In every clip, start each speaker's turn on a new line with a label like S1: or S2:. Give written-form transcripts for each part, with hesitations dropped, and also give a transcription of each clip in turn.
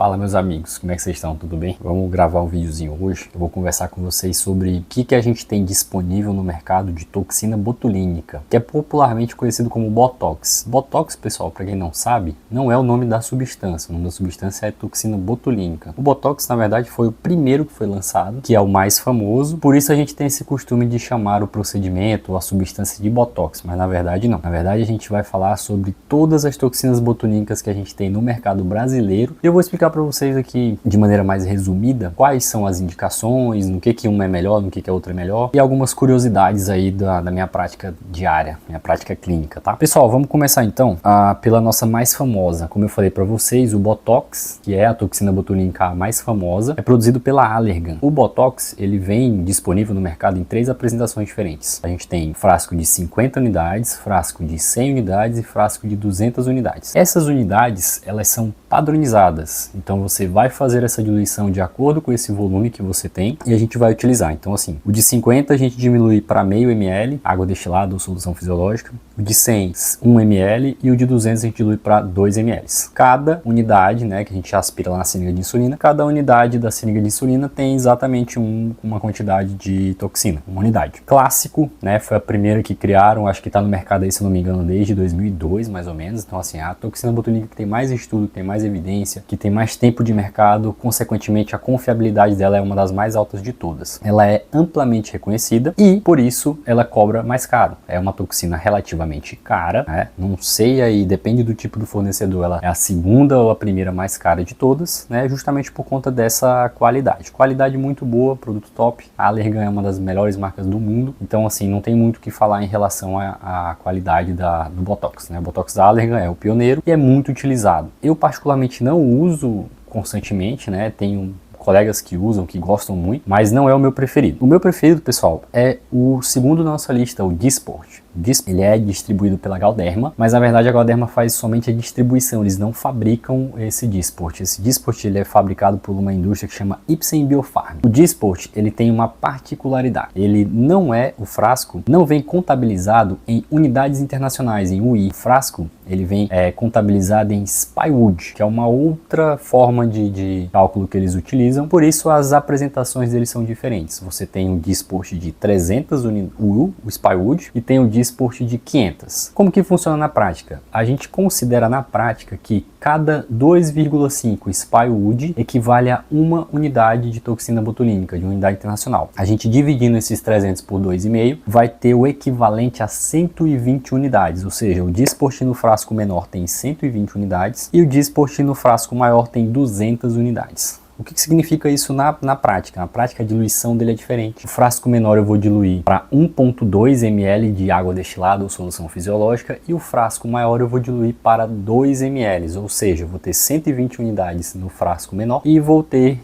S1: Fala meus amigos, como é que vocês estão? Tudo bem? Vamos gravar um videozinho hoje. Eu vou conversar com vocês sobre o que a gente tem disponível no mercado de toxina botulínica, que é popularmente conhecido como Botox. Botox, pessoal, para quem não sabe, não é o nome da substância. O nome da substância é toxina botulínica. O Botox, na verdade, foi o primeiro que foi lançado, que é o mais famoso. Por isso a gente tem esse costume de chamar o procedimento ou a substância de Botox, mas na verdade não. Na verdade a gente vai falar sobre todas as toxinas botulínicas que a gente tem no mercado brasileiro. Eu vou explicar para vocês aqui de maneira mais resumida quais são as indicações, no que um é melhor, no que a outra é melhor e algumas curiosidades aí da minha prática diária, minha prática clínica, tá? Pessoal, vamos começar então pela nossa mais famosa. Como eu falei para vocês, o Botox, que é a toxina botulínica mais famosa, é produzido pela Allergan. O Botox, ele vem disponível no mercado em 3 apresentações diferentes. A gente tem frasco de 50 unidades, frasco de 100 unidades e frasco de 200 unidades. Essas unidades, elas são padronizadas. Então você vai fazer essa diluição de acordo com esse volume que você tem e a gente vai utilizar. Então assim, o de 50 a gente diminui para meio ml, água destilada ou solução fisiológica. O de 100, 1 ml e o de 200 a gente dilui para 2 ml. Cada unidade, né, que a gente aspira lá na seringa de insulina, cada unidade da seringa de insulina tem exatamente uma quantidade de toxina, uma unidade. Clássico, né, foi a primeira que criaram, acho que está no mercado aí, se não me engano, desde 2002 mais ou menos. Então assim, a toxina botulínica que tem mais estudo, que tem mais evidência, que tem mais tempo de mercado, consequentemente a confiabilidade dela é uma das mais altas de todas. Ela é amplamente reconhecida e por isso ela cobra mais caro. É uma toxina relativamente cara, né? Não sei aí, depende do tipo do fornecedor, ela é a segunda ou a primeira mais cara de todas, né? Justamente por conta dessa qualidade. Qualidade muito boa, produto top. A Allergan é uma das melhores marcas do mundo, então assim, não tem muito o que falar em relação à qualidade do Botox, né? O Botox da Allergan é o pioneiro e é muito utilizado. Eu particularmente não uso constantemente, né? Tenho colegas que usam, que gostam muito, mas não é o meu preferido. O meu preferido, pessoal, é o segundo da nossa lista, o Dysport. Ele é distribuído pela Galderma, mas na verdade a Galderma faz somente a distribuição, eles não fabricam esse Dysport. Esse Dysport ele é fabricado por uma indústria que chama Ipsen Biofarm. O Dysport ele tem uma particularidade, ele não é, o frasco não vem contabilizado em unidades internacionais, em UI. O frasco ele vem contabilizado em Spywood, que é uma outra forma de cálculo que eles utilizam, por isso as apresentações deles são diferentes. Você tem o Dysport de 300 UU, o Spywood, e tem o Dysport de 500. Como que funciona na prática? A gente considera na prática que cada 2,5 Spywood equivale a uma unidade de toxina botulínica, de unidade internacional. A gente dividindo esses 300 por 2,5 vai ter o equivalente a 120 unidades, ou seja, o Dysport no frasco menor tem 120 unidades e o Dysport no frasco maior tem 200 unidades. O que significa isso na prática? Na prática a diluição dele é diferente. O frasco menor eu vou diluir para 1,2 ml de água destilada ou solução fisiológica e o frasco maior eu vou diluir para 2 ml, ou seja, eu vou ter 120 unidades no frasco menor e vou ter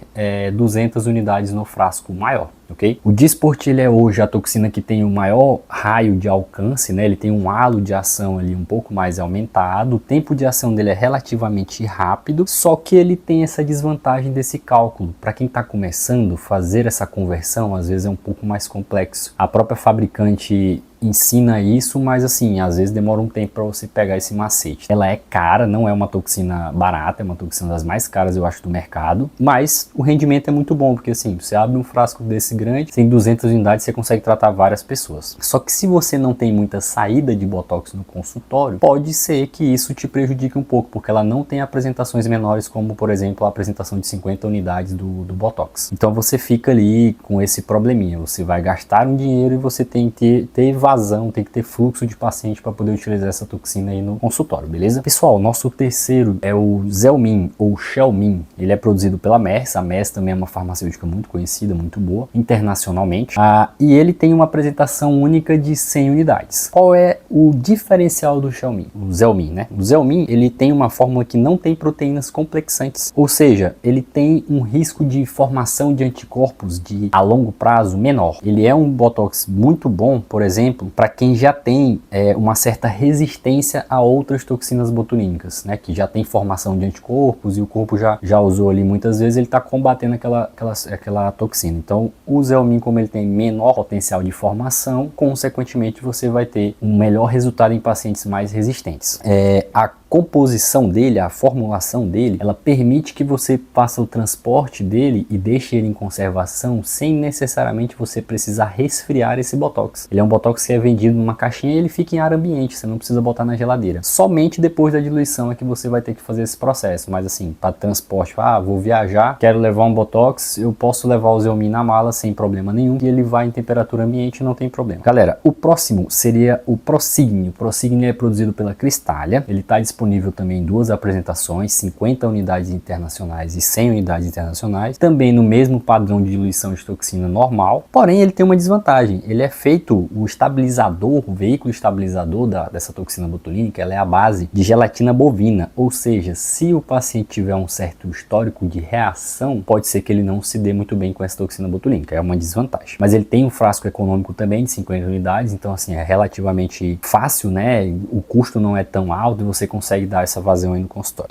S1: 200 unidades no frasco maior. Okay? O Dysport ele é hoje a toxina que tem o maior raio de alcance, né? Ele tem um halo de ação ali um pouco mais aumentado, o tempo de ação dele é relativamente rápido, só que ele tem essa desvantagem desse cálculo. Para quem está começando, fazer essa conversão às vezes é um pouco mais complexo. A própria fabricante ensina isso, mas assim, às vezes demora um tempo para você pegar esse macete. Ela é cara, não é uma toxina barata, é uma toxina das mais caras, eu acho, do mercado, mas o rendimento é muito bom, porque assim, você abre um frasco desse grande, tem 200 unidades, você consegue tratar várias pessoas. Só que se você não tem muita saída de Botox no consultório, pode ser que isso te prejudique um pouco, porque ela não tem apresentações menores, como por exemplo a apresentação de 50 unidades do Botox. Então você fica ali com esse probleminha, você vai gastar um dinheiro e você tem que ter vazão, tem que ter fluxo de paciente para poder utilizar essa toxina aí no consultório, beleza? Pessoal, nosso terceiro é o Xelmin ou Xelmin. Ele é produzido pela Merck. A Merck também é uma farmacêutica muito conhecida, muito boa internacionalmente, e ele tem uma apresentação única de 100 unidades. Qual é o diferencial do Xelmin? O Xelmin, né? O Xelmin, ele tem uma fórmula que não tem proteínas complexantes, ou seja, ele tem um risco de formação de anticorpos a longo prazo menor. Ele é um Botox muito bom, por exemplo, para quem já tem uma certa resistência a outras toxinas botulínicas, né, que já tem formação de anticorpos e o corpo já usou ali muitas vezes, ele está combatendo aquela toxina. Então o Xelmin, como ele tem menor potencial de formação, consequentemente você vai ter um melhor resultado em pacientes mais resistentes. A composição dele, a formulação dele, ela permite que você faça o transporte dele e deixe ele em conservação sem necessariamente você precisar resfriar esse Botox. Ele é um Botox que é vendido numa caixinha e ele fica em ar ambiente, você não precisa botar na geladeira. Somente depois da diluição é que você vai ter que fazer esse processo, mas assim, para transporte, vou viajar, quero levar um Botox, eu posso levar o Xeomin na mala sem problema nenhum, e ele vai em temperatura ambiente, não tem problema. Galera, o próximo seria o Prosigno. O Prosigno é produzido pela Cristália, ele está disponível também em 2 apresentações, 50 unidades internacionais e 100 unidades internacionais, também no mesmo padrão de diluição de toxina normal, porém ele tem uma desvantagem, ele é feito, o estabilizador, o veículo estabilizador dessa toxina botulínica, ela é a base de gelatina bovina, ou seja, se o paciente tiver um certo histórico de reação, pode ser que ele não se dê muito bem com essa toxina botulínica, é uma desvantagem. Mas ele tem um frasco econômico também de 50 unidades, então assim, é relativamente fácil, né? O custo não é tão alto e você consegue dar essa vazão aí no consultório.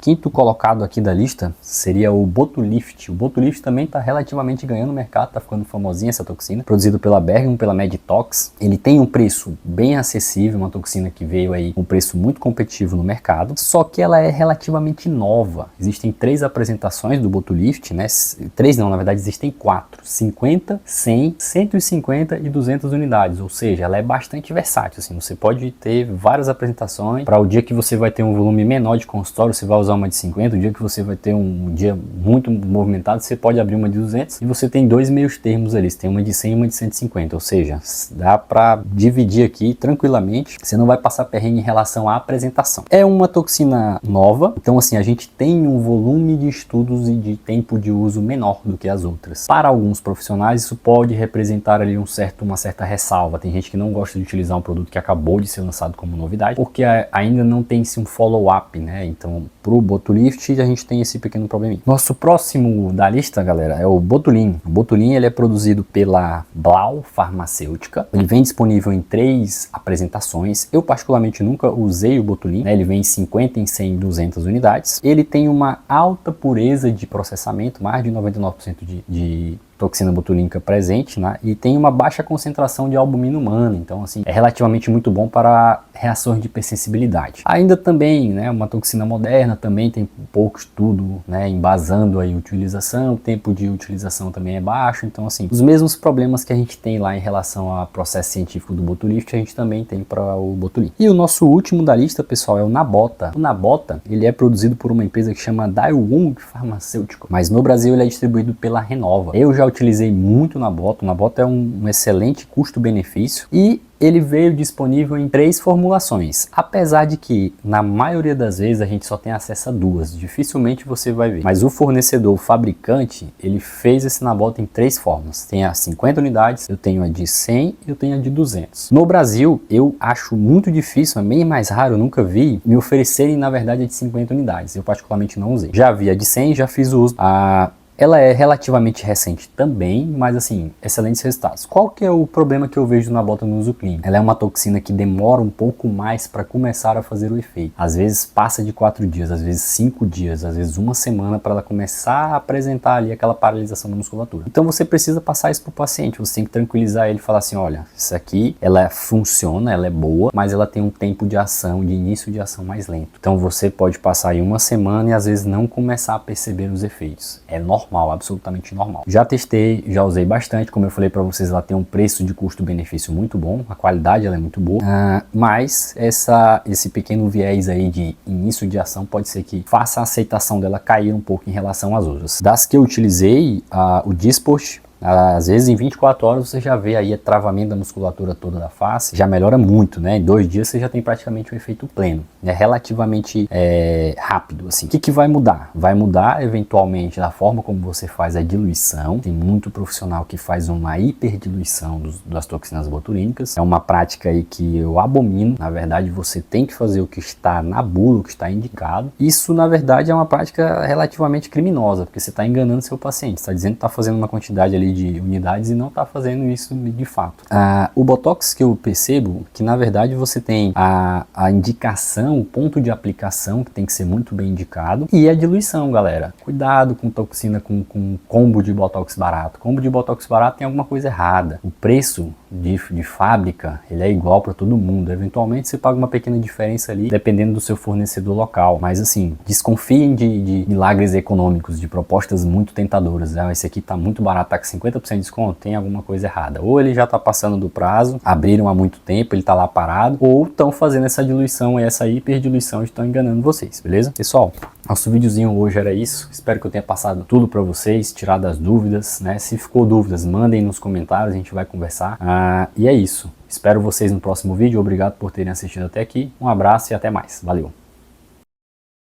S1: Quinto colocado aqui da lista seria o Botulift. O Botulift também está relativamente ganhando mercado, está ficando famosinha essa toxina, produzido pela Bergamo, pela Meditox. Ele tem um preço bem acessível, uma toxina que veio aí com um preço muito competitivo no mercado, só que ela é relativamente nova. Existem 3 apresentações do Botulift, né? 3 não, na verdade existem 4, 50, 100, 150 e 200 unidades, ou seja, ela é bastante versátil, assim, você pode ter várias apresentações. Para o dia que você vai ter um volume menor de consultório, você vai usar uma de 50, o dia que você vai ter um dia muito movimentado, você pode abrir uma de 200 e você tem 2 meios termos ali, você tem uma de 100 e uma de 150, ou seja, dá para dividir aqui tranquilamente, você não vai passar perrengue em relação à apresentação. É uma toxina nova, então assim, a gente tem um volume de estudos e de tempo de uso menor do que as outras. Para alguns profissionais isso pode representar ali uma certa ressalva, tem gente que não gosta de utilizar um produto que acabou de ser lançado como novidade, porque ainda não tem-se um follow-up, né? Então, pro Botulift a gente tem esse pequeno probleminha. Nosso próximo da lista, galera, é o Botulin. O Botulin, ele é produzido pela Blau Farmacêutica. Ele vem disponível em 3 apresentações. Eu particularmente nunca usei o Botulin, né? Ele vem em 50, em 100 e 200 unidades. Ele tem uma alta pureza de processamento, mais de 99% de toxina botulínica presente, né? E tem uma baixa concentração de albumina humana, então assim, é relativamente muito bom para reações de hipersensibilidade. Ainda também, né, uma toxina moderna, também tem pouco estudo, né, embasando aí a utilização, o tempo de utilização também é baixo, então assim, os mesmos problemas que a gente tem lá em relação ao processo científico do Botulift, a gente também tem para o Botulin. E o nosso último da lista, pessoal, é o Nabota. O Nabota, ele é produzido por uma empresa que chama Daewoo Farmacêutico, mas no Brasil ele é distribuído pela Renova. Eu já utilizei muito o Nabota. O Nabota é um excelente custo-benefício e ele veio disponível em 3 formulações, apesar de que na maioria das vezes a gente só tem acesso a 2, dificilmente você vai ver. Mas o fornecedor, o fabricante, ele fez esse Nabota em 3 formas. Tem a 50 unidades, eu tenho a de 100 e eu tenho a de 200. No Brasil, eu acho muito difícil, é bem mais raro, eu nunca vi me oferecerem na verdade a de 50 unidades. Eu particularmente não usei. Já vi a de 100, já fiz o uso. Ela é relativamente recente também, mas assim, excelentes resultados. Qual que é o problema que eu vejo na Nabota no uso clínico? Ela é uma toxina que demora um pouco mais para começar a fazer o efeito. Às vezes passa de 4 dias, às vezes 5 dias, às vezes 1 semana para ela começar a apresentar ali aquela paralisação da musculatura. Então você precisa passar isso para o paciente, você tem que tranquilizar ele e falar assim, olha, isso aqui, ela funciona, ela é boa, mas ela tem um tempo de ação, de início de ação mais lento. Então você pode passar aí 1 semana e às vezes não começar a perceber os efeitos. É normal, absolutamente normal. Já testei, já usei bastante, como eu falei para vocês, ela tem um preço de custo-benefício muito bom, a qualidade ela é muito boa, mas esse pequeno viés aí de início de ação pode ser que faça a aceitação dela cair um pouco em relação às outras. Das que eu utilizei, o Dysport, às vezes em 24 horas você já vê aí o travamento da musculatura toda da face, já melhora muito, né? Em 2 dias você já tem praticamente um efeito pleno. É relativamente rápido, assim. O que vai mudar? Vai mudar eventualmente da forma como você faz a diluição. Tem muito profissional que faz uma hiperdiluição das toxinas botulínicas. É uma prática aí que eu abomino. Na verdade, você tem que fazer o que está na bula, o que está indicado. Isso, na verdade, é uma prática relativamente criminosa, porque você está enganando seu paciente. Você está dizendo que está fazendo uma quantidade ali de unidades e não está fazendo isso de fato. O Botox que eu percebo que na verdade você tem a indicação, o ponto de aplicação que tem que ser muito bem indicado e a diluição, galera. Cuidado com toxina com combo de Botox barato. Combo de Botox barato tem alguma coisa errada. O preço de fábrica, ele é igual para todo mundo. Eventualmente você paga uma pequena diferença ali, dependendo do seu fornecedor local. Mas assim, desconfiem de milagres econômicos, de propostas muito tentadoras. Esse aqui tá muito barato, tá com 50% de desconto, tem alguma coisa errada. Ou ele já tá passando do prazo, abriram há muito tempo, ele tá lá parado, ou estão fazendo essa diluição, essa hiperdiluição, e estão enganando vocês, beleza? Pessoal, nosso videozinho hoje era isso. Espero que eu tenha passado tudo para vocês, tirado as dúvidas, né? Se ficou dúvidas, mandem nos comentários, a gente vai conversar. E é isso. Espero vocês no próximo vídeo. Obrigado por terem assistido até aqui. Um abraço e até mais. Valeu!